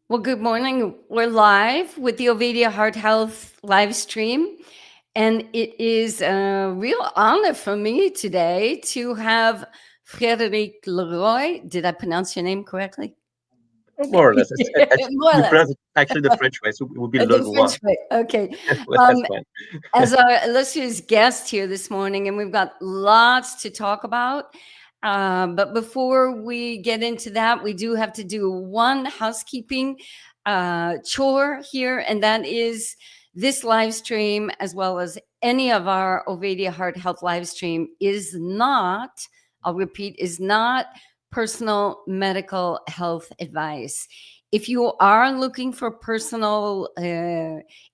Well, good morning. We're live with the Ovadia Heart Health live stream. And it is a real honor for me today to have Frédéric Leroy. Did I pronounce your name correctly? More or less. More or You less. pronounce it actually the French way, so it would be The Leroy. French way. Okay. Well, that's fine. As our illustrious guest here this morning, and we've got lots to talk about. But before we get into that, we do have to do one housekeeping chore here, and that is this live stream, as well as any of our Ovadia Heart Health live stream, is not, I'll repeat, is not personal medical health advice. If you are looking for personal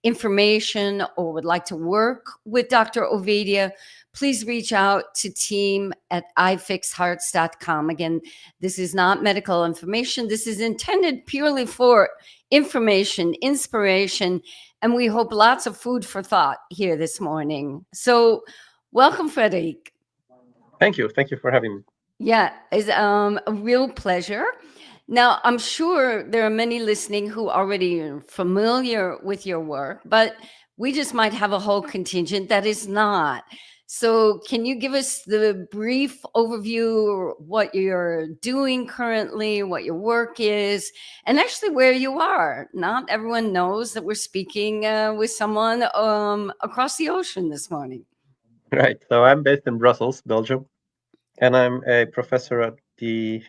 information or would like to work with Dr. Ovadia, please reach out to team at ifixhearts.com. Again, this is not medical information. This is intended purely for information, inspiration, and we hope lots of food for thought here this morning. So welcome, Frédéric. Thank you. Thank you for having me. Yeah, it's a real pleasure. Now, I'm sure there are many listening who already are familiar with your work, but we just might have a whole contingent that is not. So, can you give us the brief overview of what you're doing currently, what your work is, and actually where you are? Not everyone knows that we're speaking with someone across the ocean this morning. Right. So I'm based in Brussels, Belgium, and I'm a professor at the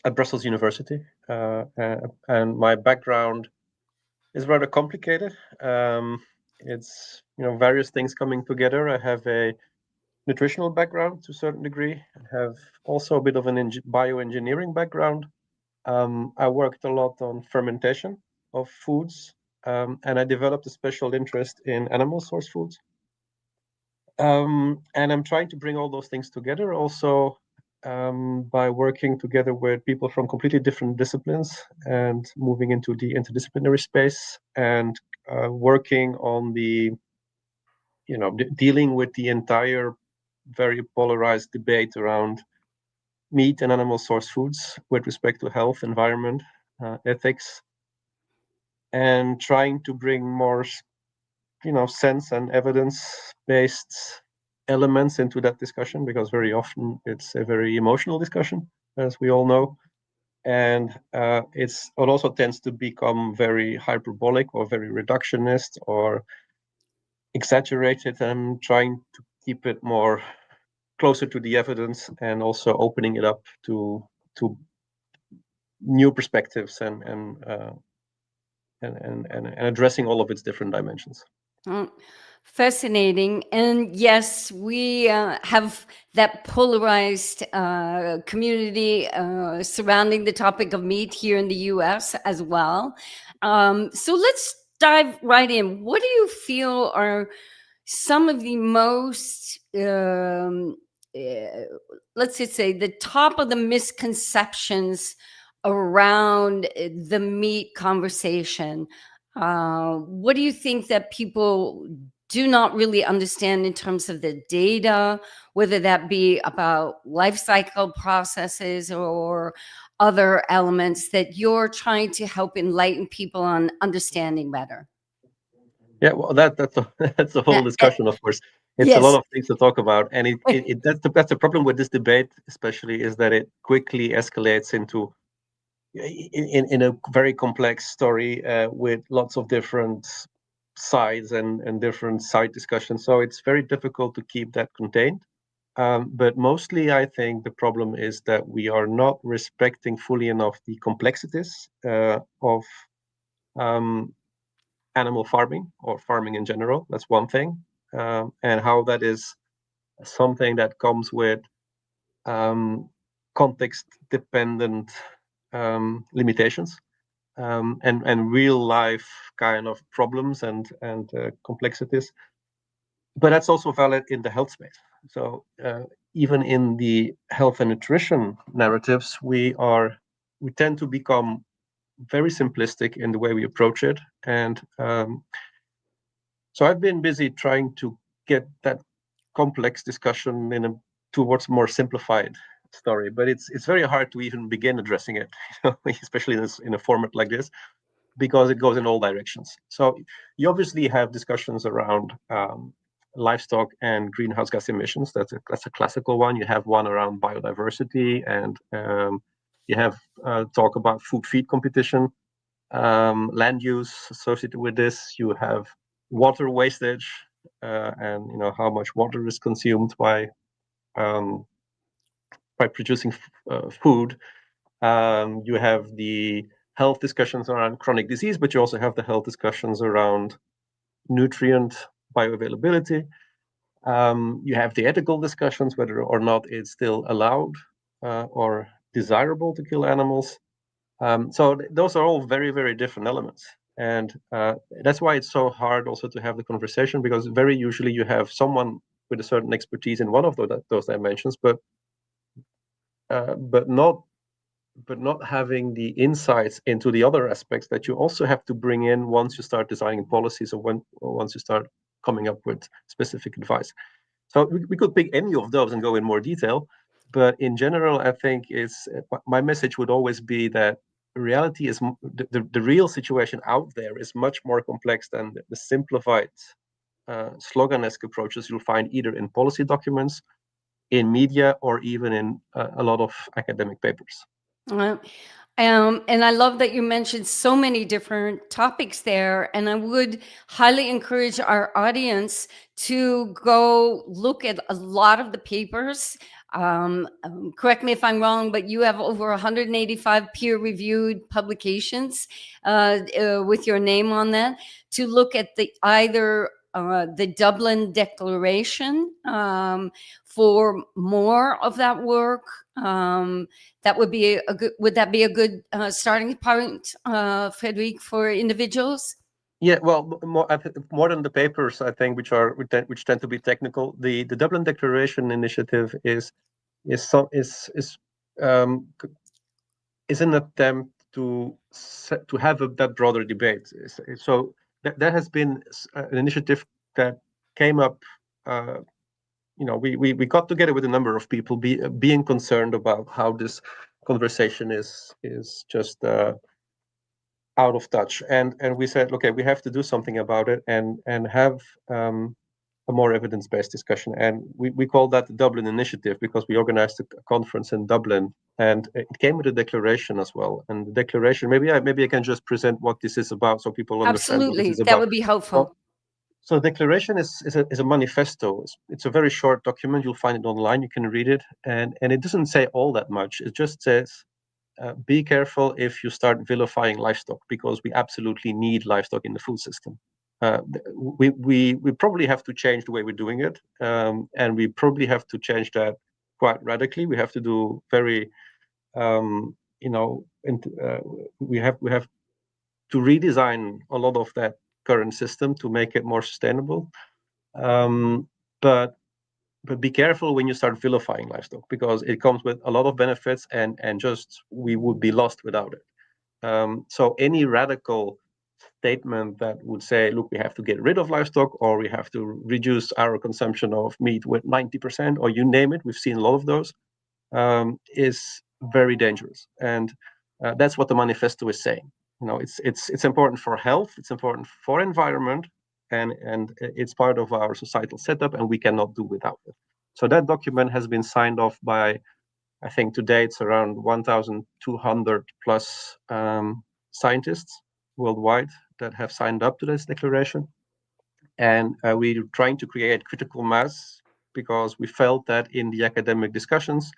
at Brussels University. And my background is rather complicated. It's various things coming together. I have a nutritional background to a certain degree. I have also a bit of an bioengineering background. I worked a lot on fermentation of foods, and I developed a special interest in animal source foods. And I'm trying to bring all those things together also by working together with people from completely different disciplines and moving into the interdisciplinary space and working on the, dealing with the entire very polarized debate around meat and animal source foods with respect to health, environment, ethics, and trying to bring more, sense and evidence-based elements into that discussion, because very often it's a very emotional discussion, as we all know. And it also tends to become very hyperbolic or very reductionist or exaggerated. I'm trying to keep it more closer to the evidence and also opening it up to new perspectives and addressing all of its different dimensions. Fascinating. And yes, we have that polarized community surrounding the topic of meat here in the US as well. So let's dive right in. What do you feel are some of the most, let's just say, the top of the misconceptions around the meat conversation? What do you think that people do not really understand in terms of the data, whether that be about life cycle processes or other elements that you're trying to help enlighten people on understanding better? Yeah, well, that's a whole discussion, of course. It's a Yes. lot of things to talk about, and that's the problem with this debate, especially, is that it quickly escalates into in a very complex story with lots of different sides and different side discussions. So it's very difficult to keep that contained. But mostly, I think the problem is that we are not respecting fully enough the complexities of animal farming or farming in general. That's one thing, and how that is something that comes with context-dependent limitations and real-life kind of problems and complexities. But that's also valid in the health space. So even in the health and nutrition narratives, we tend to become very simplistic in the way we approach it. And so I've been busy trying to get that complex discussion towards a more simplified story, but it's very hard to even begin addressing it, especially in a format like this, because it goes in all directions. So you obviously have discussions around livestock and greenhouse gas emissions. That's a classical one. You have one around biodiversity, and you have talk about food feed competition, land use associated with this. You have water wastage, and how much water is consumed um, by producing food. You have the health discussions around chronic disease, but you also have the health discussions around nutrient bioavailability. You have the ethical discussions, whether or not it's still allowed or desirable to kill animals. So those are all very, very different elements. And that's why it's so hard also to have the conversation, because very usually you have someone with a certain expertise in one of those dimensions, but not having the insights into the other aspects that you also have to bring in once you start designing policies, or once you start coming up with specific advice. So we could pick any of those and go in more detail, but in general, I think my message would always be that reality is the real situation out there is much more complex than the simplified slogan-esque approaches you'll find either in policy documents, in media, or even in a lot of academic papers. Uh, and I love that you mentioned so many different topics there. And I would highly encourage our audience to go look at a lot of the papers. Correct me if I'm wrong, but you have over 185 peer-reviewed publications with your name on that, to look at either the Dublin Declaration for more of that work. That would be a good. Would that be a good starting point, Frédéric, for individuals? Yeah, well, more than the papers, I think, which tend to be technical. The Dublin Declaration initiative is um, an attempt to have that broader debate. So that has been an initiative that came up. We got together with a number of people being concerned about how this conversation is just out of touch, and we said, okay, we have to do something about it, and have a more evidence-based discussion. And we call that the Dublin Initiative, because we organized a conference in Dublin, and it came with a declaration as well. And the declaration, maybe I can just present what this is about, so people understand what this Absolutely, is about. that would be helpful. So the declaration is a manifesto. It's a very short document. You'll find it online. You can read it, and it doesn't say all that much. It just says, be careful if you start vilifying livestock, because we absolutely need livestock in the food system. We probably have to change the way we're doing it, and we probably have to change that quite radically. We have to do very, we have to redesign a lot of that current system to make it more sustainable. But be careful when you start vilifying livestock, because it comes with a lot of benefits, and just we would be lost without it. So any radical statement that would say, look, we have to get rid of livestock, or we have to reduce our consumption of meat with 90%, or you name it, we've seen a lot of those, is very dangerous. And that's what the manifesto is saying. It's important for health, it's important for environment, and it's part of our societal setup, and we cannot do without it. So that document has been signed off by, I think today it's around 1,200 plus scientists worldwide that have signed up to this declaration. And we're trying to create critical mass, because we felt that in the academic discussions,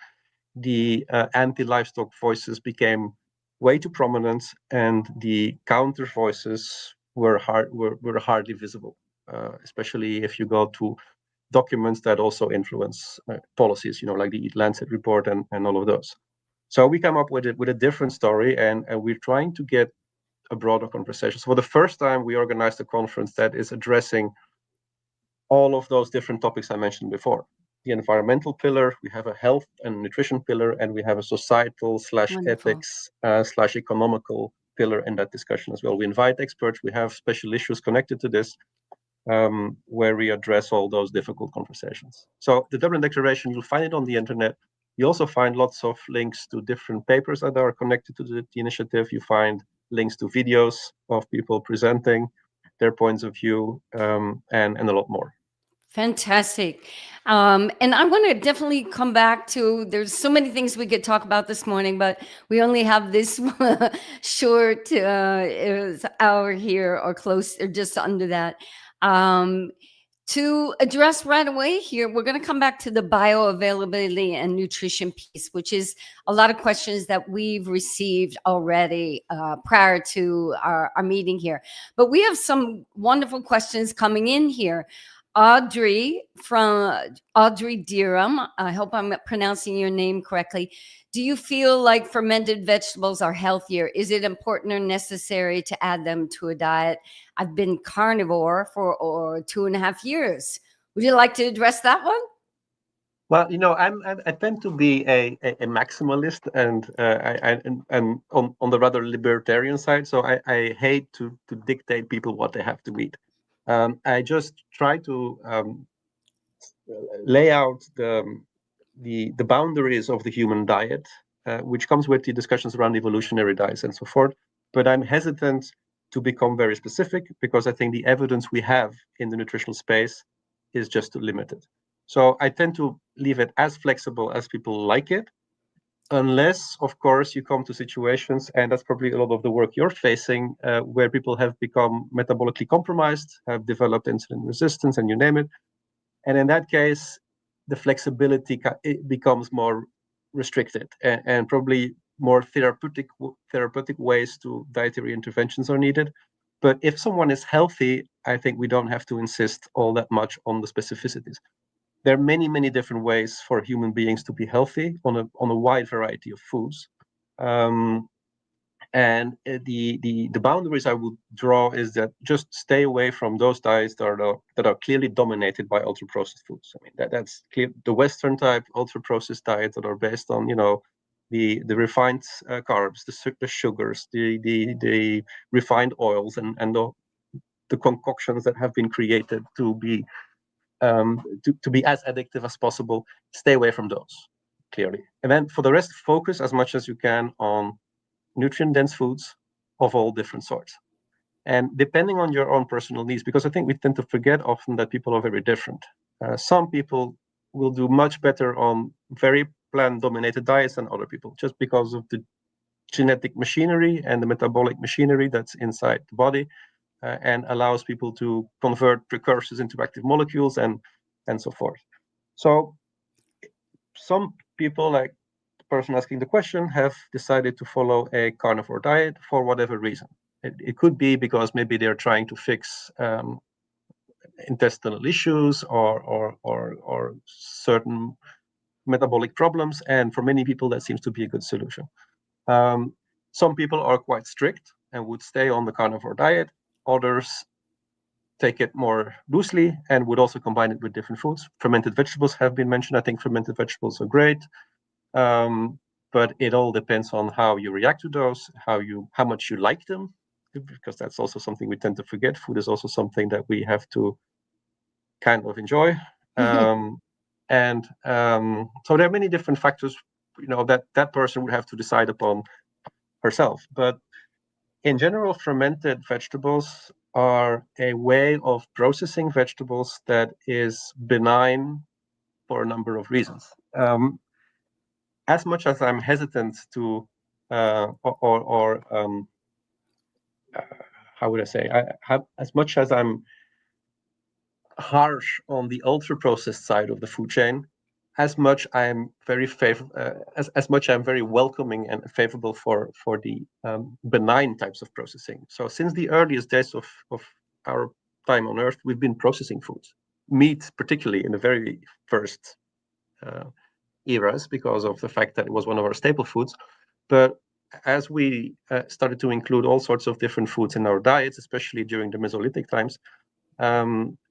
the anti-livestock voices became way too prominent, and the counter voices were hardly visible, especially if you go to documents that also influence policies, like the Eat Lancet report and all of those. So we come up with a different story, and we're trying to get a broader conversation. So for the first time, we organized a conference that is addressing all of those different topics I mentioned before. The environmental pillar, we have a health and nutrition pillar, and we have a societal / ethics / economical pillar in that discussion as well. We invite experts, we have special issues connected to this, where we address all those difficult conversations. So the Dublin Declaration, you'll find it on the internet. You also find lots of links to different papers that are connected to the initiative. You find links to videos of people presenting their points of view, and a lot more. Fantastic. And I want to definitely come back to, there's so many things we could talk about this morning, but we only have this short hour here, or close, or just under that. To address right away here, we're going to come back to the bioavailability and nutrition piece, which is a lot of questions that we've received already prior to our meeting here. But we have some wonderful questions coming in here. Audrey Deerham, I hope I'm pronouncing your name correctly. Do you feel like fermented vegetables are healthier? Is it important or necessary to add them to a diet? I've been carnivore for 2.5 years. Would you like to address that one? Well, I tend to be a maximalist, and I'm on the rather libertarian side. So I hate to dictate people what they have to eat. I just try to lay out the boundaries of the human diet, which comes with the discussions around evolutionary diets and so forth. But I'm hesitant to become very specific, because I think the evidence we have in the nutritional space is just too limited. So I tend to leave it as flexible as people like it, unless, of course, you come to situations, and that's probably a lot of the work you're facing, where people have become metabolically compromised, have developed insulin resistance, and you name it. And in that case, the flexibility it becomes more restricted, and probably more therapeutic ways to dietary interventions are needed. But if someone is healthy, I think we don't have to insist all that much on the specificities. There are many different ways for human beings to be healthy on a wide variety of foods. And the boundaries I would draw is that just stay away from those diets that are clearly dominated by ultra processed foods. I mean, that's clear. The Western type ultra processed diets that are based on the refined carbs, the sugars, the refined oils, and the concoctions that have been created to be as addictive as possible. Stay away from those, clearly. And then for the rest, focus as much as you can on nutrient-dense foods of all different sorts. And depending on your own personal needs, because I think we tend to forget often that people are very different. Some people will do much better on very plant-dominated diets than other people, just because of the genetic machinery and the metabolic machinery that's inside the body, and allows people to convert precursors into active molecules and so forth. So some people, like the person asking the question, have decided to follow a carnivore diet for whatever reason. It could be because maybe they're trying to fix intestinal issues or certain metabolic problems, and for many people that seems to be a good solution. Some people are quite strict and would stay on the carnivore diet. Others take it more loosely and would also combine it with different foods. Fermented vegetables have been mentioned. I think fermented vegetables are great, but it all depends on how you react to those, how much you like them, because that's also something we tend to forget. Food is also something that we have to kind of enjoy. So there are many different factors, that person would have to decide upon herself. But in general, fermented vegetables are a way of processing vegetables that is benign for a number of reasons. As much as I'm hesitant to, how would I say, as much as I'm harsh on the ultra processed side of the food chain, as much I'm very as much I'm very welcoming and favorable for the benign types of processing. So since the earliest days of our time on Earth, we've been processing foods, meat particularly in the very first eras, because of the fact that it was one of our staple foods. But as we started to include all sorts of different foods in our diets, especially during the Mesolithic times,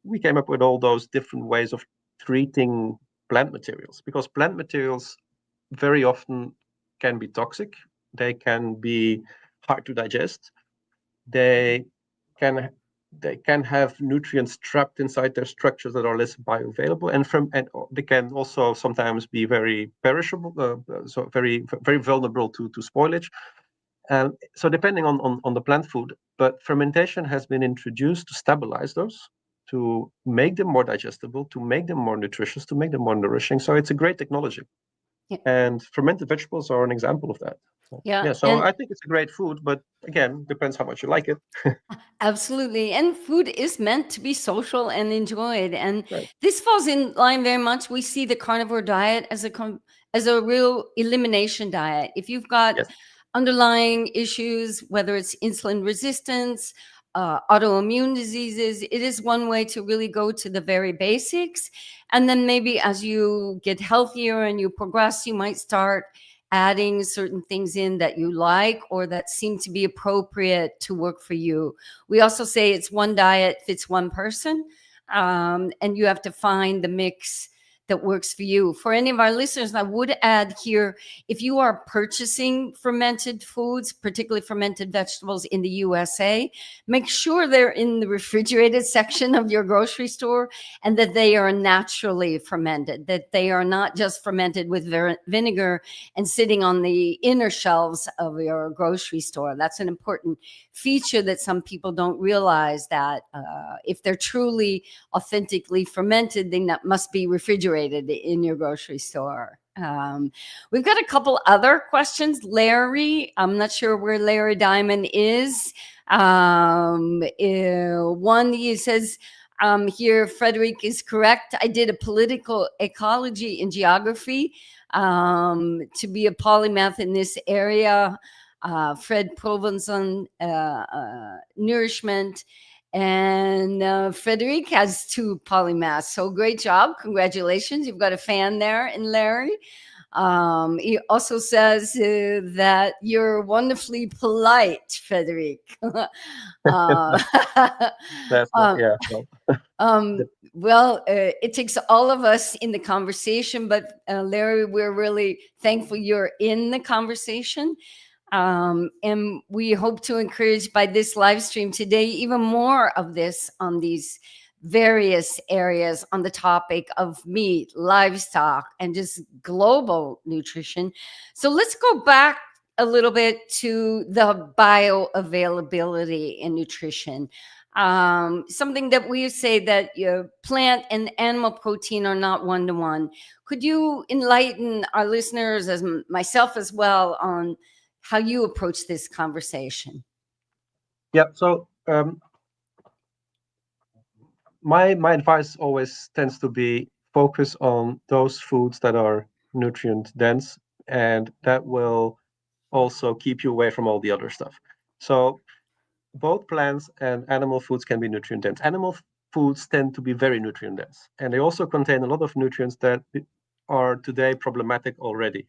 we came up with all those different ways of treating plant materials, because plant materials very often can be toxic. They can be hard to digest. They can they can have nutrients trapped inside their structures that are less bioavailable, and they can also sometimes be very perishable, so very vulnerable to spoilage. So depending on the plant food, but fermentation has been introduced to stabilize those, to make them more digestible, to make them more nutritious, to make them more nourishing. So it's a great technology. Yeah. And fermented vegetables are an example of that. Yeah. So I think it's a great food, but again, depends how much you like it. Absolutely. And food is meant to be social and enjoyed. And Right. this falls in line very much. We see the carnivore diet as a real elimination diet. If you've got Yes. underlying issues, whether it's insulin resistance, autoimmune diseases, it is one way to really go to the very basics. And then maybe as you get healthier and you progress, you might start adding certain things in that you like or that seem to be appropriate to work for you. We also say it's one diet fits one person, and you have to find the mix that works for you. For any of our listeners, I would add here, if you are purchasing fermented foods, particularly fermented vegetables in the USA, make sure they're in the refrigerated section of your grocery store and that they are naturally fermented, that they are not just fermented with vinegar and sitting on the inner shelves of your grocery store. That's an important feature that some people don't realize, that if they're truly authentically fermented, then that must be refrigerated in your grocery store. We've got a couple other questions. Larry, I'm not sure where Larry Diamond is. One, he says, here, Frédéric is correct. I did a political ecology and geography to be a polymath in this area. Fred Provenson, nourishment. And Frédéric has 2 polymaths. So great job. Congratulations. You've got a fan there in Larry. He also says that you're wonderfully polite, Frédéric. Well, it takes all of us in the conversation, but Larry, we're really thankful you're in the conversation. And we hope to encourage by this live stream today even more of this on these various areas on the topic of meat, livestock, and just global nutrition. So let's go back a little bit to the bioavailability in nutrition. Something that we say that plant and animal protein are not one-to-one. Could you enlighten our listeners, as myself as well, on how you approach this conversation? Yeah. So my advice always tends to be focus on those foods that are nutrient dense, and that will also keep you away from all the other stuff. So both plants and animal foods can be nutrient dense. Animal foods tend to be very nutrient dense, and they also contain a lot of nutrients that are today problematic already.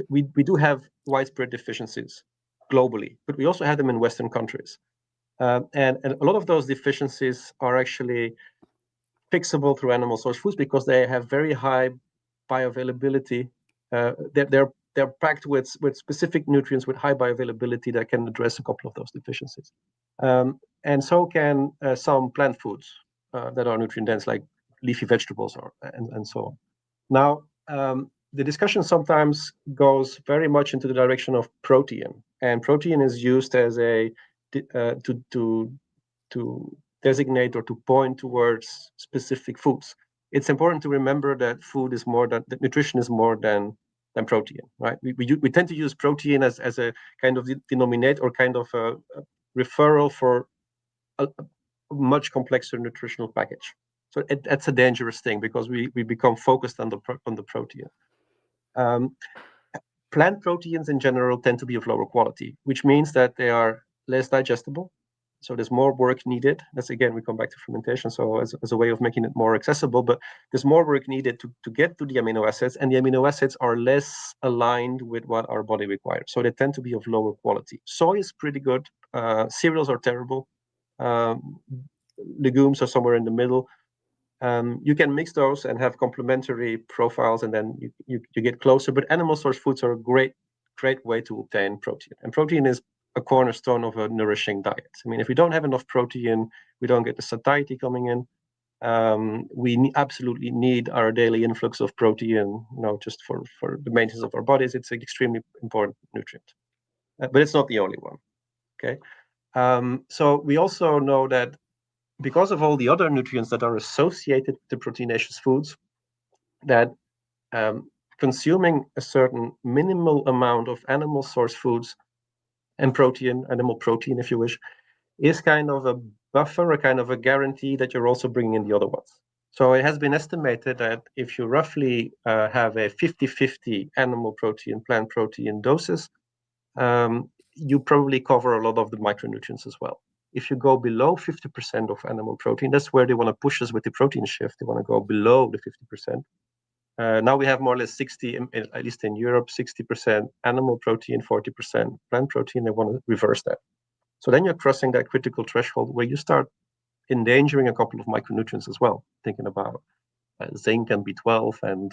We do have widespread deficiencies globally, but we also have them in Western countries. And a lot of those deficiencies are actually fixable through animal source foods because they have very high bioavailability. They're packed with specific nutrients with high bioavailability that can address a couple of those deficiencies. And so can some plant foods that are nutrient dense, like leafy vegetables and so on. Now, the discussion sometimes goes very much into the direction of protein, and protein is used as a to designate or to point towards specific foods. It's important to remember that food is more than that nutrition is more than protein, right? We tend to use protein as a kind of denominator or kind of a referral for a much complexer nutritional package. So that's a dangerous thing because we become focused on the protein. Plant proteins in general tend to be of lower quality, which means that they are less digestible. So there's more work needed. That's, again, we come back to fermentation. So as a way of making it more accessible, but there's more work needed to get to the amino acids, and the amino acids are less aligned with what our body requires. So they tend to be of lower quality. Soy is pretty good. Cereals are terrible. Legumes are somewhere in the middle. You can mix those and have complementary profiles, and then you get closer. But animal source foods are a great way to obtain protein. And protein is a cornerstone of a nourishing diet. I mean, if we don't have enough protein, we don't get the satiety coming in. We absolutely need our daily influx of protein, just for the maintenance of our bodies. It's an extremely important nutrient, but it's not the only one. Okay. So we also know that because of all the other nutrients that are associated with the proteinaceous foods, that consuming a certain minimal amount of animal source foods and protein, animal protein, if you wish, is kind of a buffer, a kind of a guarantee that you're also bringing in the other ones. So it has been estimated that if you roughly have a 50-50 animal protein, plant protein doses, you probably cover a lot of the micronutrients as well. If you go below 50% of animal protein, that's where they want to push us with the protein shift. They want to go below the 50%. Now we have more or less 60, at least in Europe, 60% animal protein, 40% plant protein. They want to reverse that. So then you're crossing that critical threshold where you start endangering a couple of micronutrients as well, thinking about zinc and B12 and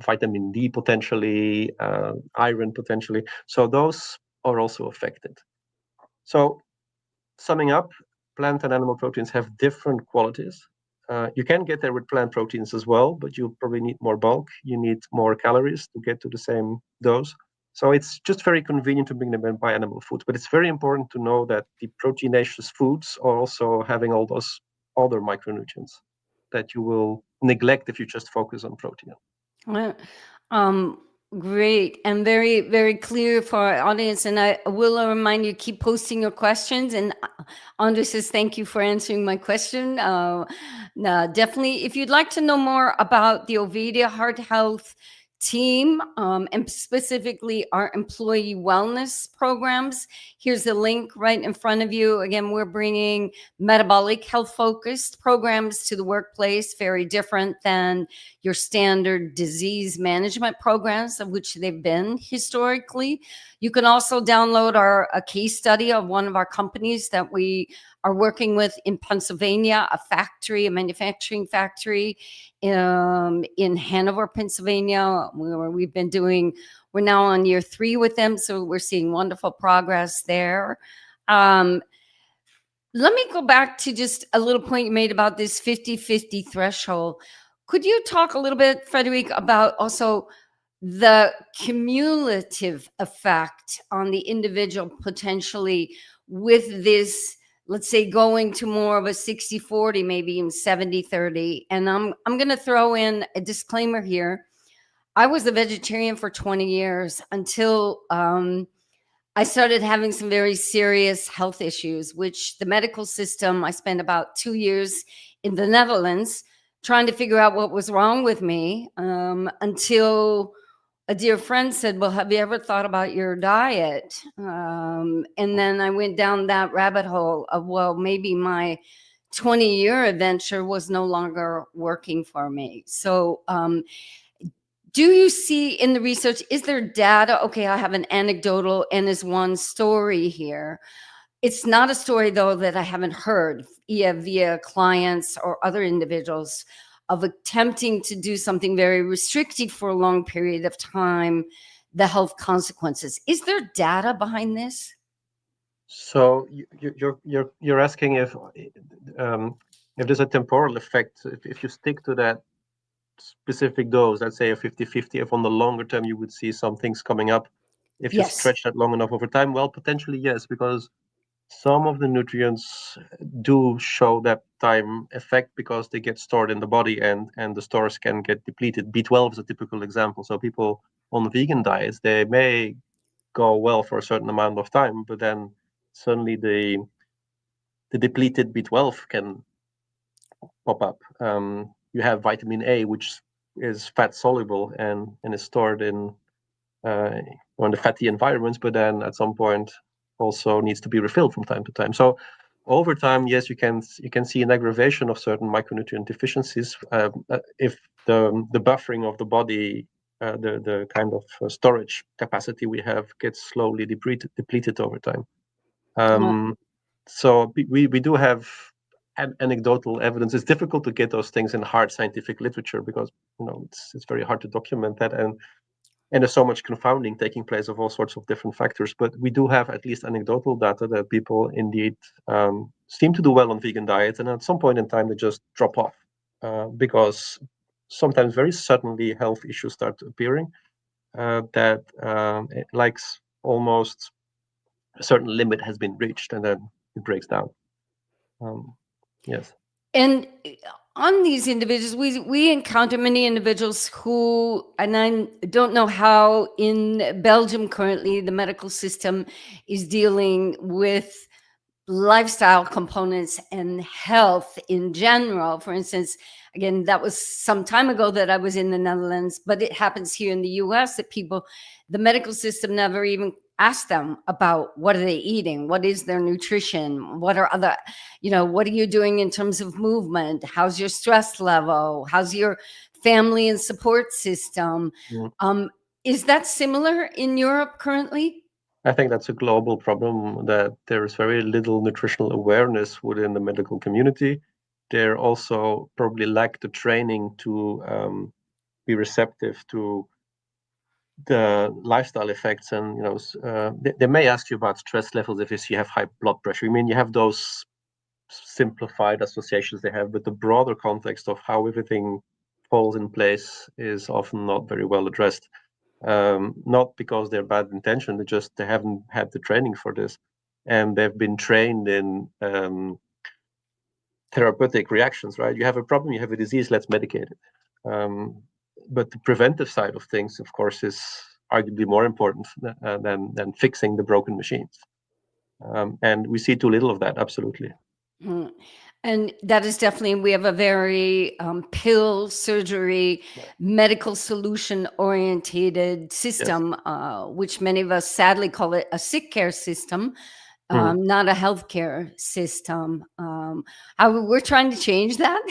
vitamin D potentially, iron potentially. So those are also affected. So summing up, plant and animal proteins have different qualities. You can get there with plant proteins as well, but you probably need more bulk. You need more calories to get to the same dose. So it's just very convenient to bring them in by animal foods. But it's very important to know that the proteinaceous foods are also having all those other micronutrients that you will neglect if you just focus on protein. Well, Um, great and very, very clear for our audience. And I will remind you, keep posting your questions. And Anders says, thank you for answering my question. Definitely, if you'd like to know more about the Ovadia Heart Health team, and specifically our employee wellness programs, here's the link right in front of you. Again, we're bringing metabolic health focused programs to the workplace, very different than your standard disease management programs, of which they've been historically. You can also download a case study of one of our companies that we are working with in Pennsylvania, a manufacturing factory in Hanover, Pennsylvania, where we're now on year 3 with them. So we're seeing wonderful progress there. Let me go back to just a little point you made about this 50-50 threshold. Could you talk a little bit, Frédéric, about also the cumulative effect on the individual potentially with this, let's say, going to more of a 60-40, maybe even 70-30? And I'm going to throw in a disclaimer here. I was a vegetarian for 20 years until I started having some very serious health issues, which the medical system, I spent about 2 years in the Netherlands trying to figure out what was wrong with me, until a dear friend said, well, have you ever thought about your diet? And then I went down that rabbit hole of, well, maybe my 20-year adventure was no longer working for me. So do you see in the research, is there data? Okay, I have an anecdotal and is one story here. It's not a story, though, that I haven't heard via clients or other individuals of attempting to do something very restrictive for a long period of time, the health consequences. Is there data behind this? So you're asking if there's a temporal effect, if you stick to that specific dose, let's say a 50-50, if on the longer term you would see some things coming up if you stretch that long enough over time. Well, potentially yes, because some of the nutrients do show that time effect because they get stored in the body and the stores can get depleted. B12 is a typical example. So people on vegan diets, they may go well for a certain amount of time, but then suddenly the depleted B12 can pop up. You have vitamin A, which is fat soluble and is stored in the fatty environments, but then at some point also needs to be refilled from time to time. So over time, yes, you can see an aggravation of certain micronutrient deficiencies if the buffering of the body, the kind of storage capacity we have, gets slowly depleted over time. So we do have anecdotal evidence. It's difficult to get those things in hard scientific literature because it's very hard to document that. And and there's so much confounding taking place of all sorts of different factors. But we do have at least anecdotal data that people indeed seem to do well on vegan diets, and at some point in time they just drop off because sometimes very suddenly health issues start appearing that like almost a certain limit has been reached, and then it breaks down. Yes. And on these individuals, we encounter many individuals who, and I don't know how in Belgium currently the medical system is dealing with lifestyle components and health in general. For instance, again, that was some time ago that I was in the Netherlands, but it happens here in the US that people, the medical system never even ask them about what are they eating, what is their nutrition, what are other, what are you doing in terms of movement, how's your stress level, how's your family and support system. Is that similar in Europe currently? I think that's a global problem, that there is very little nutritional awareness within the medical community. There also probably lack the training to be receptive to the lifestyle effects. And they may ask you about stress levels if you have high blood pressure. I mean, you have those simplified associations they have, but the broader context of how everything falls in place is often not very well addressed. Not because they're bad intention, they haven't had the training for this, and they've been trained in therapeutic reactions. Right? You have a problem, you have a disease, let's medicate it. But the preventive side of things, of course, is arguably more important than fixing the broken machines. And we see too little of that. Absolutely. And that is definitely, we have a very pill, surgery, medical solution orientated system, which many of us sadly call it a sick care system, not a healthcare system. We're trying to change that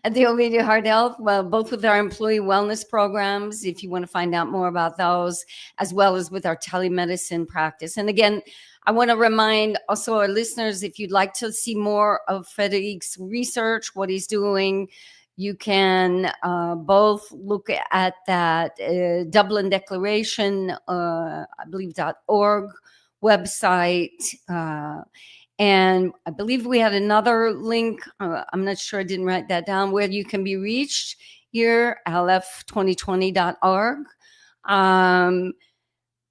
at the Ovadia Heart Health, both with our employee wellness programs, if you want to find out more about those, as well as with our telemedicine practice. And again, I want to remind also our listeners, if you'd like to see more of Frédéric's research, what he's doing, you can both look at that Dublin Declaration, I believe .org website. And I believe we had another link. I'm not sure, I didn't write that down, where you can be reached here, lf2020.org.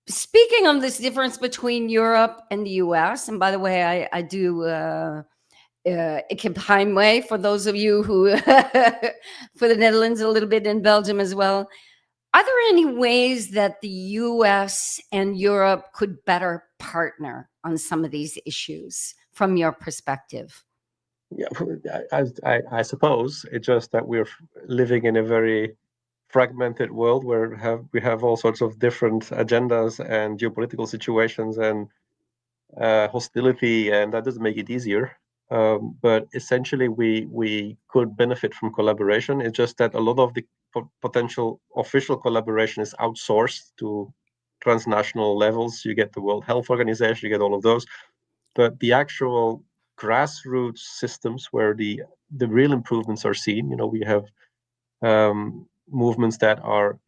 Speaking of this difference between Europe and the US, and by the way, I do Ik heb Heimwee for those of you who, for the Netherlands, a little bit in Belgium as well. Are there any ways that the US and Europe could better partner on some of these issues from your perspective? Yeah, I suppose it's just that we're living in a very fragmented world where we have all sorts of different agendas and geopolitical situations and hostility, and that doesn't make it easier. But essentially, we could benefit from collaboration. It's just that a lot of the potential official collaboration is outsourced to transnational levels. You get the World Health Organization, you get all of those, but the actual grassroots systems where the real improvements are seen. We have movements that are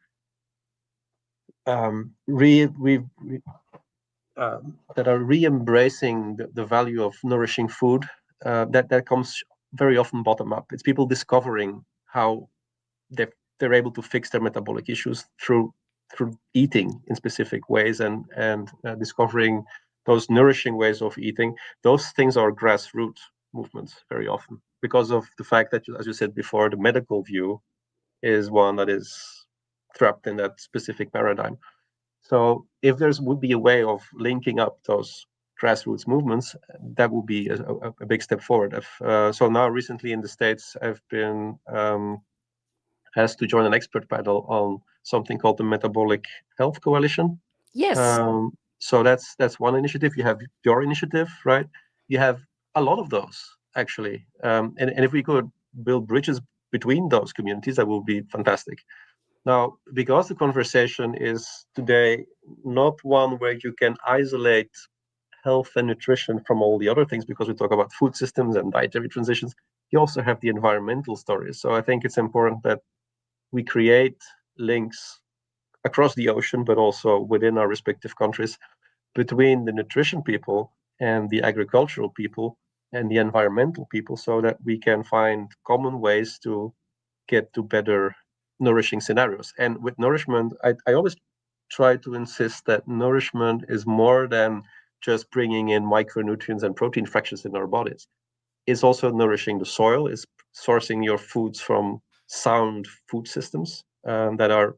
re-embracing the value of nourishing food. That comes very often bottom up. It's people discovering how they're able to fix their metabolic issues through eating in specific ways, and discovering those nourishing ways of eating. Those things are grassroots movements very often, because of the fact that, as you said before, the medical view is one that is trapped in that specific paradigm. So if would be a way of linking up those grassroots movements, that would be a big step forward. So now recently in the States, I've been asked to join an expert panel on something called the Metabolic Health Coalition. Yes. So that's one initiative. You have your initiative, right? You have a lot of those, actually. And if we could build bridges between those communities, that would be fantastic. Now, because the conversation is today not one where you can isolate health and nutrition from all the other things, because we talk about food systems and dietary transitions, you also have the environmental stories. So I think it's important that we create links across the ocean, but also within our respective countries, between the nutrition people and the agricultural people and the environmental people, so that we can find common ways to get to better nourishing scenarios. And with nourishment, I always try to insist that nourishment is more than just bringing in micronutrients and protein fractions in our bodies. It's also nourishing the soil, it's sourcing your foods from sound food systems that are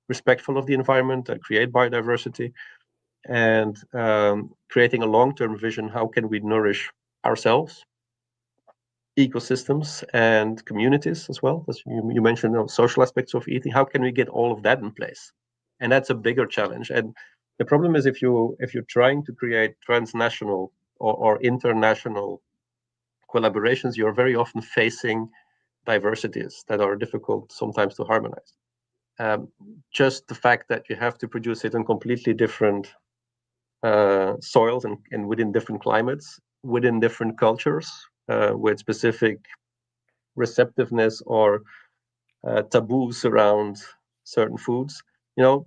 respectful of the environment, that create biodiversity, and creating a long-term vision. How can we nourish ourselves, ecosystems, and communities as well? As you mentioned, social aspects of eating. How can we get all of that in place? And that's a bigger challenge. And the problem is, if you're trying to create transnational or international collaborations, you're very often facing diversities that are difficult sometimes to harmonize. Just the fact that you have to produce it in completely different soils and within different climates, within different cultures, with specific receptiveness or taboos around certain foods.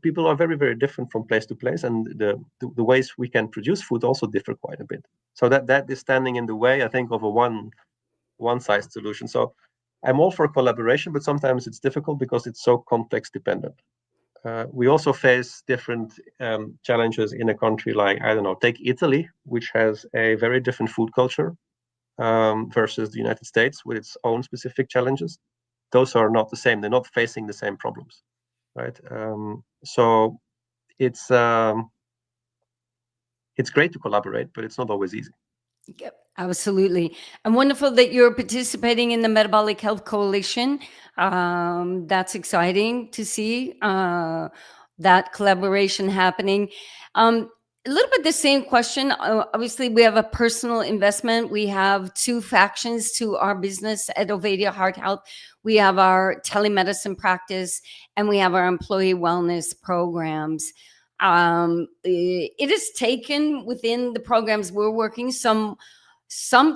People are very, very different from place to place, and the ways we can produce food also differ quite a bit. So that is standing in the way, I think, of a one size solution. So I'm all for collaboration, but sometimes it's difficult because it's so context dependent. We also face different challenges in a country like, I don't know, take Italy, which has a very different food culture versus the United States with its own specific challenges. Those are not the same. They're not facing the same problems, right? So it's great to collaborate, but it's not always easy. Yep, absolutely. And wonderful that you're participating in the Metabolic Health Coalition. That's exciting to see that collaboration happening. A little bit the same question. Obviously, we have a personal investment. We have two factions to our business at Ovadia Heart Health. We have our telemedicine practice, and we have our employee wellness programs. It has taken within the programs we're working some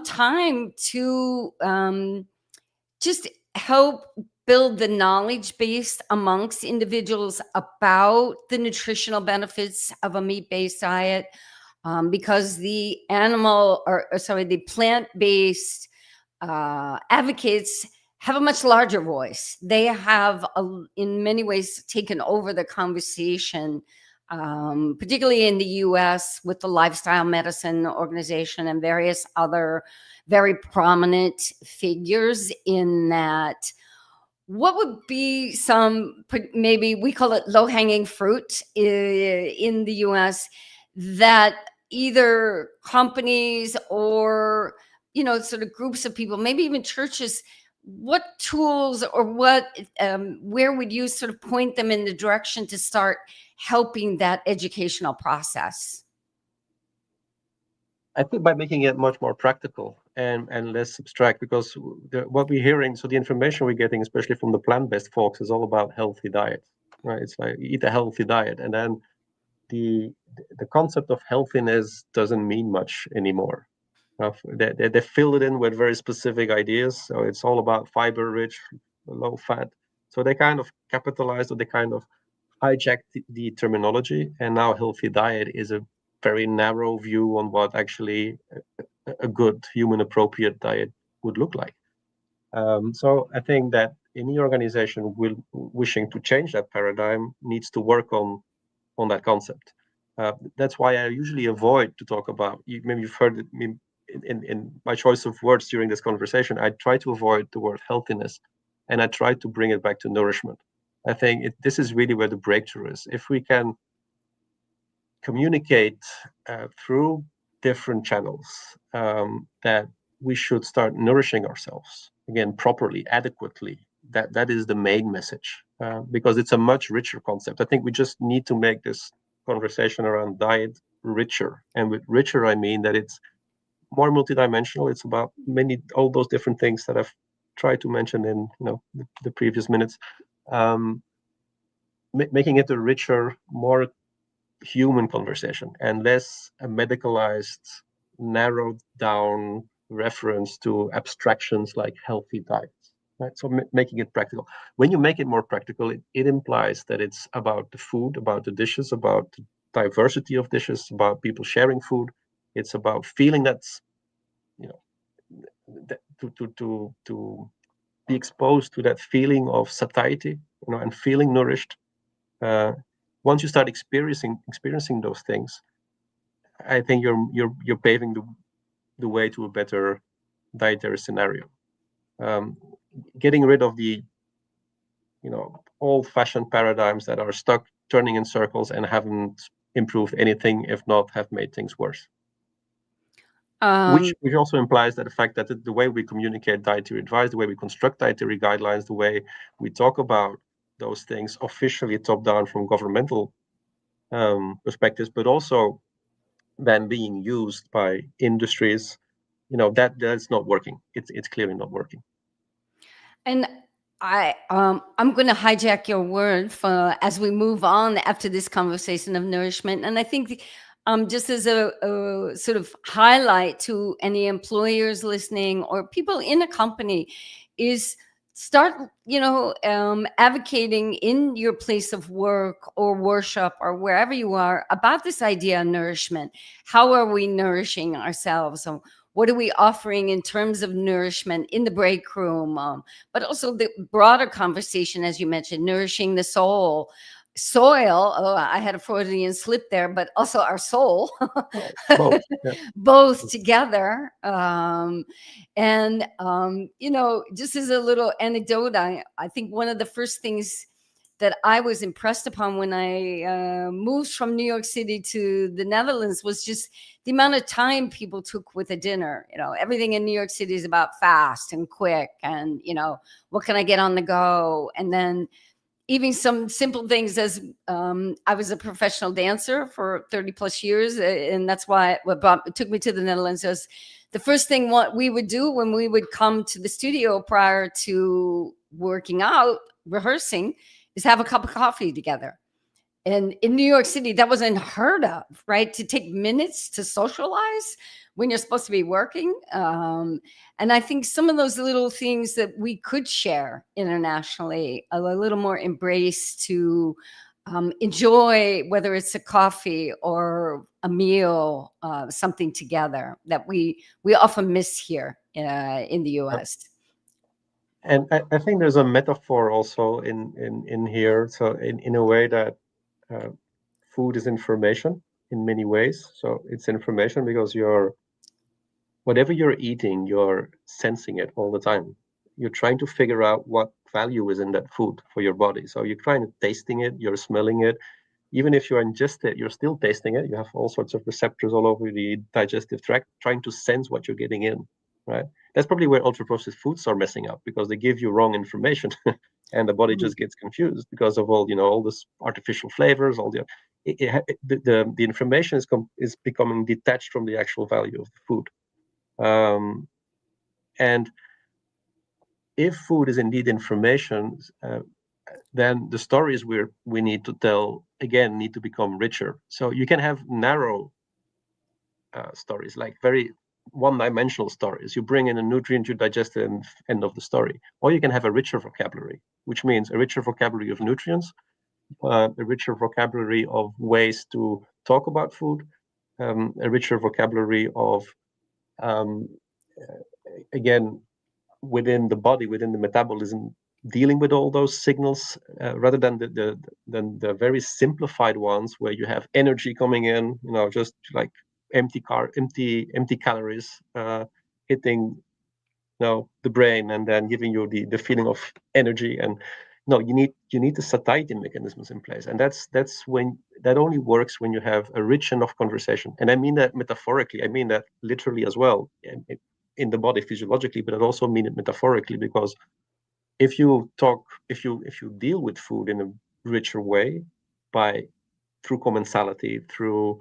time to just help build the knowledge base amongst individuals about the nutritional benefits of a meat-based diet, because the plant-based advocates have a much larger voice. They have, in many ways, taken over the conversation, particularly in the US with the Lifestyle Medicine Organization and various other very prominent figures in that. What would be some, maybe we call it low-hanging fruit in the US, that either companies or, sort of groups of people, maybe even churches, what tools or where would you sort of point them in the direction to start helping that educational process? I think by making it much more practical and less abstract, because what we're hearing, so the information we're getting, especially from the plant-based folks, is all about healthy diet, right? It's like eat a healthy diet, and then the concept of healthiness doesn't mean much anymore. They fill it in with very specific ideas. So it's all about fiber rich, low fat. So they kind of capitalized, or they kind of hijacked the terminology, and now healthy diet is a very narrow view on what actually a good human appropriate diet would look like. So I think that any organization wishing to change that paradigm needs to work on that concept. That's why I usually avoid to talk about, maybe you've heard it in my choice of words during this conversation, I try to avoid the word healthiness, and I try to bring it back to nourishment. I think this is really where the breakthrough is. If we can communicate through different channels that we should start nourishing ourselves again properly, adequately, that is the main message, because it's a much richer concept. I think we just need to make this conversation around diet richer, and with richer I mean that it's more multidimensional. It's about all those different things that I've tried to mention in the previous minutes, making it a richer, more human conversation and less a medicalized, narrowed down reference to abstractions like healthy diets. right? So making it practical. When you make it more practical, it implies that it's about the food, about the dishes, about the diversity of dishes, about people sharing food. It's about feeling that's, that, to be exposed to that feeling of satiety, and feeling nourished. Uh, Once you start experiencing those things, I think you're paving the way to a better dietary scenario. Um, Getting rid of the old-fashioned paradigms that are stuck turning in circles and haven't improved anything, if not have made things worse. Which also implies that the fact that the way we communicate dietary advice, the way we construct dietary guidelines, the way we talk about those things officially top down from governmental perspectives, but also then being used by industries, that's not working. It's clearly not working. And I'm going to hijack your word for as we move on after this conversation of nourishment. And I think just as a sort of highlight to any employers listening or people in a company is start, advocating in your place of work or workshop or wherever you are about this idea of nourishment. How are we nourishing ourselves? So what are we offering in terms of nourishment in the break room? But also the broader conversation, as you mentioned, nourishing the soul. Soil, oh, I had a Freudian slip there, but also our soul. Both, yeah. Both together. Just as a little anecdote, I think one of the first things that I was impressed upon when I moved from New York City to the Netherlands was just the amount of time people took with a dinner. Everything in New York City is about fast and quick and, what can I get on the go? And then even some simple things as I was a professional dancer for 30 plus years. And that's why it took me to the Netherlands was the first thing what we would do when we would come to the studio prior to working out, rehearsing, is have a cup of coffee together. And in New York City, that was unheard of, right? To take minutes to socialize when you're supposed to be working. And I think some of those little things that we could share internationally, a little more embrace to enjoy, whether it's a coffee or a meal, something together that we often miss here in the US. And I think there's a metaphor also in here. So in a way that food is information in many ways. So it's information because whatever you're eating, you're sensing it all the time. You're trying to figure out what value is in that food for your body. So you're trying to tasting it, you're smelling it. Even if you ingest it, you're still tasting it. You have all sorts of receptors all over the digestive tract, trying to sense what you're getting in, right? That's probably where ultra-processed foods are messing up because they give you wrong information, and the body just gets confused because of all this artificial flavors, all the information is becoming detached from the actual value of the food. And if food is indeed information, then the stories we need to tell again need to become richer. So you can have narrow stories, like very one-dimensional stories. You bring in a nutrient, you digest it, and end of the story. Or you can have a richer vocabulary, which means a richer vocabulary of nutrients, a richer vocabulary of ways to talk about food, a richer vocabulary of again, within the body, within the metabolism, dealing with all those signals, rather than the very simplified ones where you have energy coming in, just like empty calories hitting the brain and then giving you the feeling of energy. And no, you need the satiety mechanisms in place, and that's when that only works when you have a rich enough conversation. And I mean that metaphorically, I mean that literally as well, in the body physiologically, but I also mean it metaphorically, because if you deal with food in a richer way, through commensality, through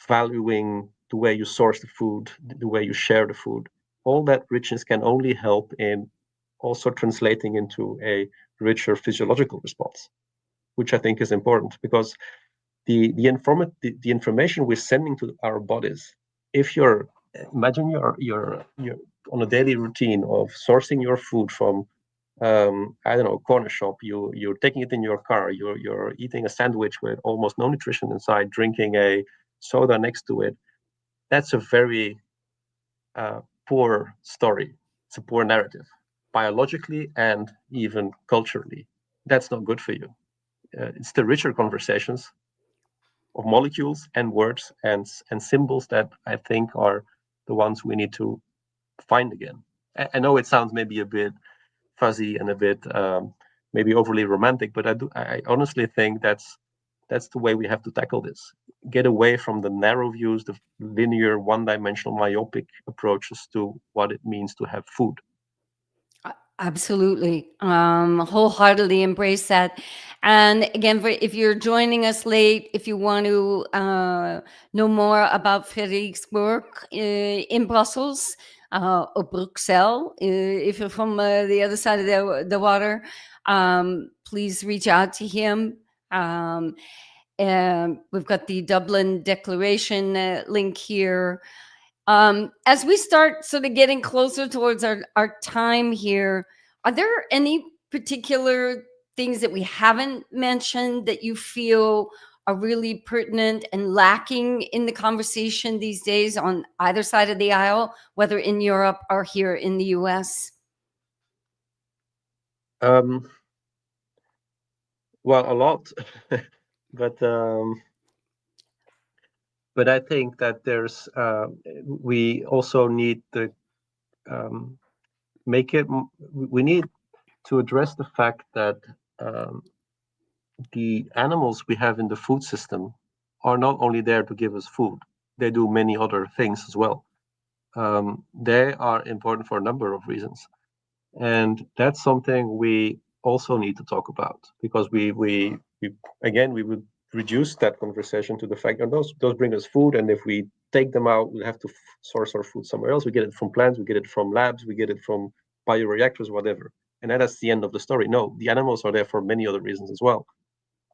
valuing the way you source the food, the way you share the food, all that richness can only help in also translating into a richer physiological response, which I think is important, because the information we're sending to our bodies, if imagine you're on a daily routine of sourcing your food from I don't know, corner shop. You're taking it in your car. You're eating a sandwich with almost no nutrition inside, drinking a soda next to it. That's a very poor story. It's a poor narrative, biologically and even culturally. That's not good for you. It's the richer conversations of molecules and words and symbols that I think are the ones we need to find again. I know it sounds maybe a bit fuzzy and a bit maybe overly romantic, but I honestly think that's the way we have to tackle this. Get away from the narrow views, the linear, one-dimensional, myopic approaches to what it means to have food. Absolutely. Wholeheartedly embrace that. And again, if you're joining us late, if you want to know more about Frédéric's work in Brussels or Bruxelles, if you're from the other side of the water, please reach out to him. And we've got the Dublin Declaration link here. As we start sort of getting closer towards our time here, are there any particular things that we haven't mentioned that you feel are really pertinent and lacking in the conversation these days on either side of the aisle, whether in Europe or here in the US? Well, a lot, but I think that there's we also need to make it. We need to address the fact that the animals we have in the food system are not only there to give us food; they do many other things as well. They are important for a number of reasons, and that's something we also need to talk about, because we again we would reduce that conversation to the fact that those bring us food, and if we take them out, we'll have to source our food somewhere else. We get it from plants, we get it from labs, we get it from bioreactors, whatever, and that's the end of the story. No, the animals are there for many other reasons as well.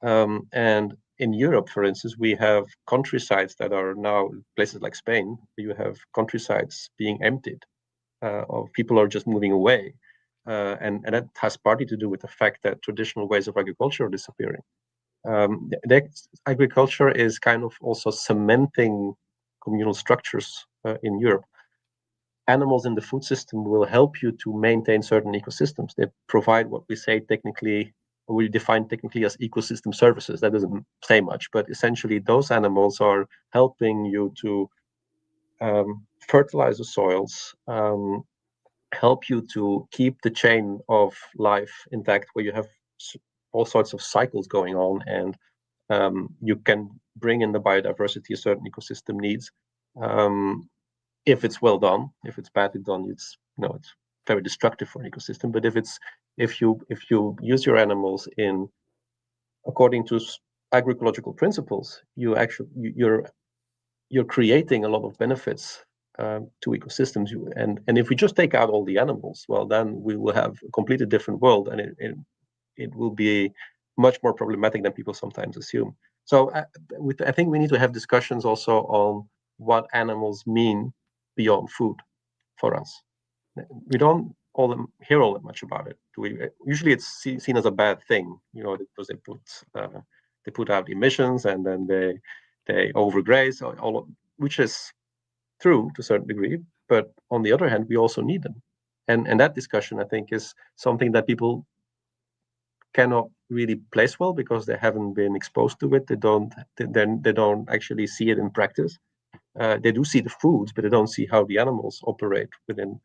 And in Europe, for instance, we have countrysides that are now places like Spain. You have countrysides being emptied, or people are just moving away, and that has partly to do with the fact that traditional ways of agriculture are disappearing. Agriculture is kind of also cementing communal structures in Europe. Animals in the food system will help you to maintain certain ecosystems. They provide what we say technically, or we define technically as ecosystem services. That doesn't say much, but essentially those animals are helping you to fertilize the soils, help you to keep the chain of life intact, where you have all sorts of cycles going on, and you can bring in the biodiversity a certain ecosystem needs. If it's well done. If it's badly done, it's very destructive for an ecosystem. But if you use your animals in according to agroecological principles, you're creating a lot of benefits to ecosystems. And if we just take out all the animals, well, then we will have a completely different world, and it will be much more problematic than people sometimes assume. So I think we need to have discussions also on what animals mean beyond food for us. We don't hear all that much about it. Usually it's seen as a bad thing, because they put out emissions, and then they overgraze, which is true to a certain degree. But on the other hand, we also need them, and that discussion, I think, is something that people cannot really place well, because they haven't been exposed to it. They don't actually see it in practice. They do see the foods, but they don't see how the animals operate within,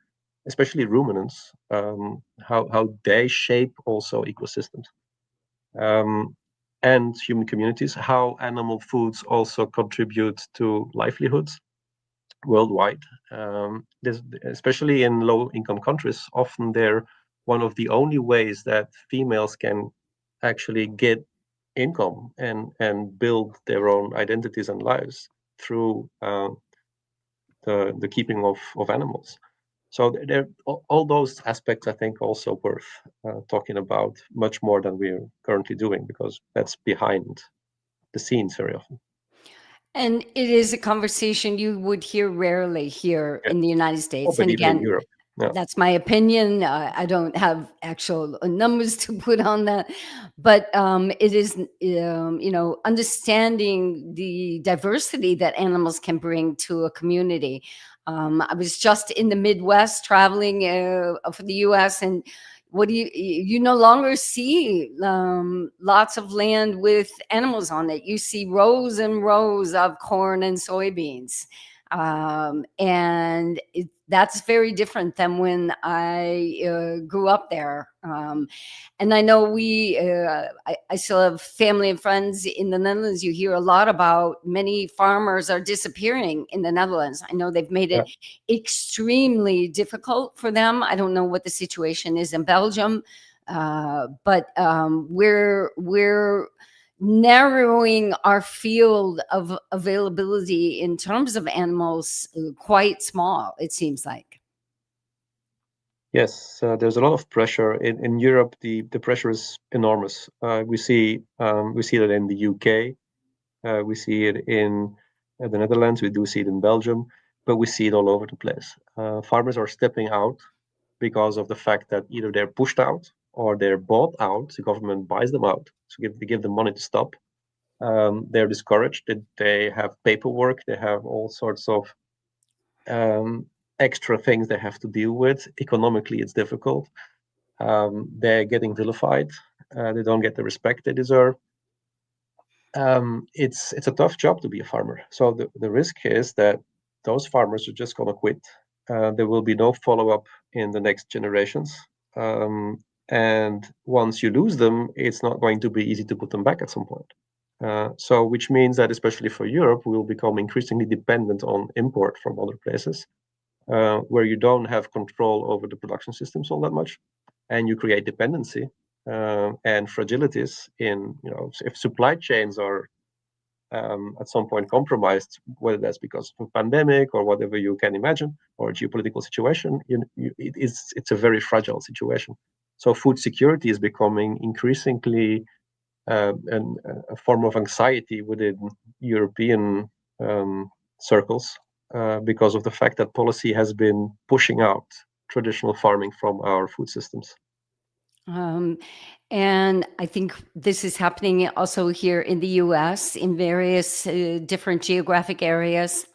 especially ruminants, how they shape also ecosystems, and human communities, how animal foods also contribute to livelihoods worldwide. Especially in low-income countries, often they're one of the only ways that females can actually get income and build their own identities and lives through the keeping of animals. So all those aspects, I think, also worth talking about much more than we're currently doing, because that's behind the scenes very often. And it is a conversation you would hear rarely here in the United States. But And even in again, Europe. Yeah. That's my opinion. I don't have actual numbers to put on that, but it is, understanding the diversity that animals can bring to a community. I was just in the Midwest traveling for the U.S., and what do you no longer see lots of land with animals on it. You see rows and rows of corn and soybeans, and that's very different than when I grew up there. And I know I still have family and friends in the Netherlands. You hear a lot about many farmers are disappearing in the Netherlands. I know they've made it extremely difficult for them. I don't know what the situation is in Belgium, but we're narrowing our field of availability in terms of animals quite small, it seems like. Yes, there's a lot of pressure in Europe. The pressure is enormous. We see that in the UK. We see it in the Netherlands. We do see it in Belgium, but we see it all over the place. Farmers are stepping out because of the fact that either they're pushed out or they're bought out. The government buys them out, so they give them money to stop. They're discouraged. They have paperwork. They have all sorts of extra things they have to deal with. Economically, it's difficult. They're getting vilified. They don't get the respect they deserve. It's a tough job to be a farmer. So the risk is that those farmers are just going to quit. There will be no follow-up in the next generations. And once you lose them, it's not going to be easy to put them back at some point. So which means that especially for Europe, we will become increasingly dependent on import from other places, where you don't have control over the production systems all that much, and you create dependency and fragilities in, if supply chains are at some point compromised, whether that's because of a pandemic or whatever you can imagine, or a geopolitical situation, it's a very fragile situation. So food security is becoming increasingly a form of anxiety within European circles because of the fact that policy has been pushing out traditional farming from our food systems. And I think this is happening also here in the US in various different geographic areas.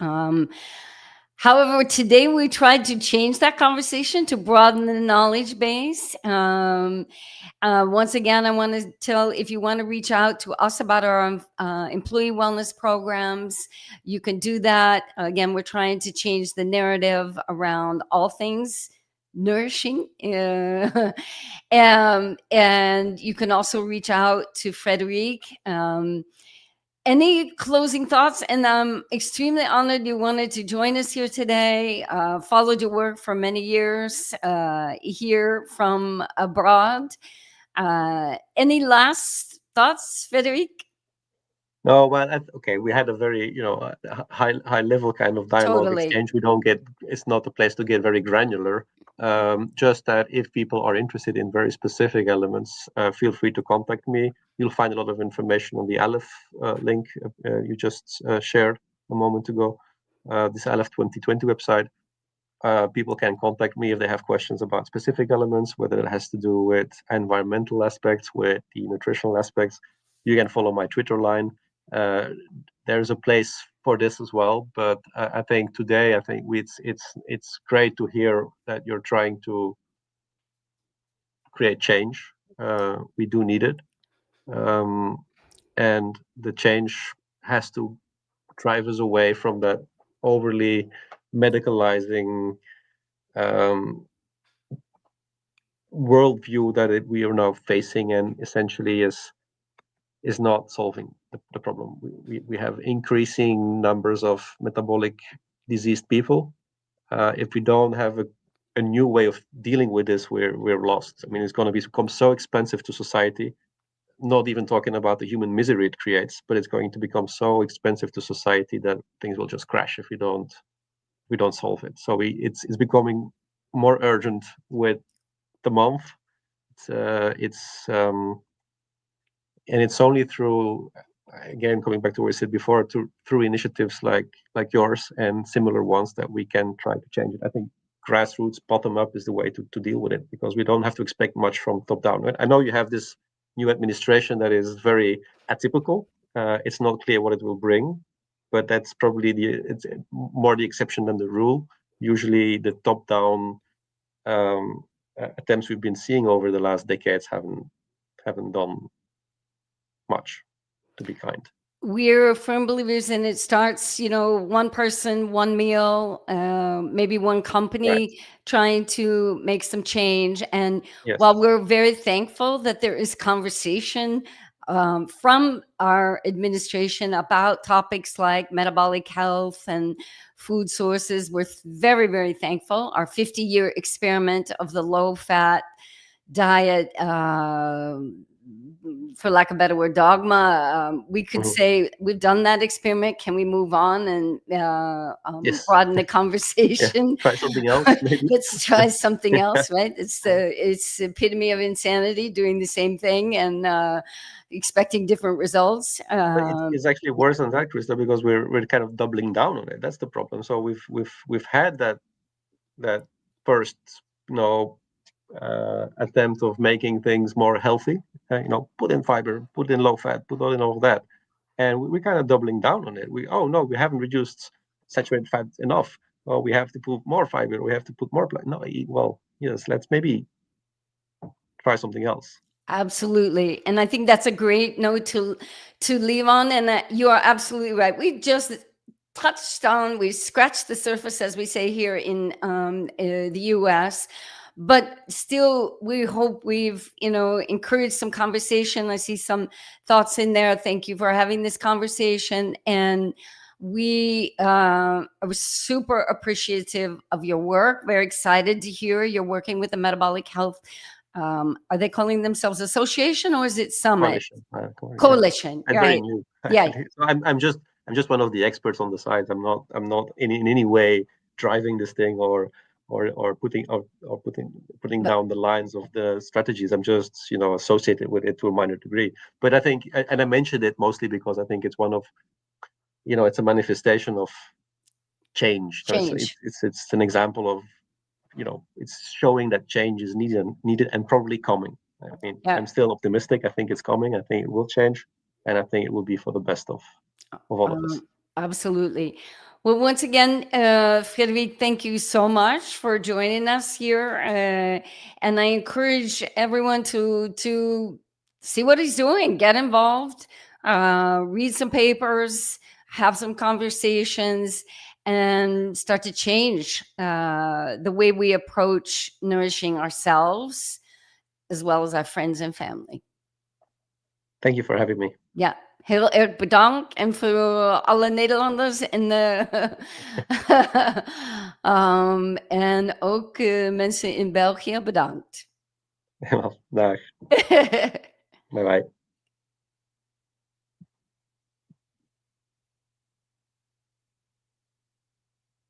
However, today we tried to change that conversation to broaden the knowledge base. Once again, I want to tell, if you want to reach out to us about our employee wellness programs, you can do that. Again, we're trying to change the narrative around all things nourishing. And you can also reach out to Frédéric. Any closing thoughts? And I'm extremely honored you wanted to join us here today. Followed your work for many years here from abroad. Any last thoughts, Frédéric? No, well, okay. We had a very, high level kind of dialogue Totally. exchange. We don't get. It's not a place to get very granular. Just that if people are interested in very specific elements, feel free to contact me. You'll find a lot of information on the Aleph link you just shared a moment ago. This Aleph 2020 website. People can contact me if they have questions about specific elements, whether it has to do with environmental aspects, with the nutritional aspects. You can follow my Twitter line. There's a place for this as well, but I think today, it's great to hear that you're trying to create change. We do need it, and the change has to drive us away from that overly medicalizing worldview that we are now facing, and essentially is not solving the problem. We have increasing numbers of metabolic diseased people. If we don't have a new way of dealing with this, we're lost. I mean, it's going to become so expensive to society. Not even talking about the human misery it creates, but it's going to become so expensive to society that things will just crash if we don't solve it. So it's becoming more urgent with the month. And it's only through, again, coming back to what I said before, through initiatives like yours and similar ones that we can try to change it. I think grassroots, bottom up is the way to deal with it, because we don't have to expect much from top down. Right? I know you have this new administration that is very atypical. It's not clear what it will bring, but that's probably it's more the exception than the rule. Usually, the top down attempts we've been seeing over the last decades haven't done much, to be kind. We're firm believers in it starts, one person, one meal, maybe one company trying to make some change. And Yes. while we're very thankful that there is conversation from our administration about topics like metabolic health and food sources, we're very, very thankful. Our 50-year experiment of the low-fat diet, for lack of a better word, dogma, we could say we've done that experiment. Can we move on and broaden the conversation? Try something else, maybe. Let's try something else, right? It's the epitome of insanity, doing the same thing and expecting different results. But it's actually worse than that, Krisna, because we're kind of doubling down on it. That's the problem. So we've had that first, attempt of making things more healthy. Put in fiber, put in low fat, put in all that, and we're kind of doubling down on it. We haven't reduced saturated fat enough. Well, we have to put more fiber. We have to put more. Yes, let's maybe try something else. Absolutely. And I think that's a great note to leave on. And you are absolutely right. We just we scratched the surface, as we say here in the US. But still, we hope we've, encouraged some conversation. I see some thoughts in there. Thank you for having this conversation. And we are super appreciative of your work. Very excited to hear you're working with the metabolic health. Are they calling themselves association or is it summit? Coalition. Yeah. Very new. Yeah. So I'm just one of the experts on the side. I'm not in any way driving this thing or putting down the lines of the strategies. I'm just associated with it to a minor degree. But I think, and I mentioned it mostly because I think it's one of it's a manifestation of change. It's an example of it's showing that change is needed and probably coming. I mean, I'm still optimistic. I think it's coming. I think it will change, and I think it will be for the best of all of us. Absolutely. Well, once again, Frédéric, thank you so much for joining us here. And I encourage everyone to see what he's doing, get involved, read some papers, have some conversations, and start to change the way we approach nourishing ourselves as well as our friends and family. Thank you for having me. Ja, heel erg bedankt. En voor alle Nederlanders en ook mensen in België bedankt. Dag. Bye bye.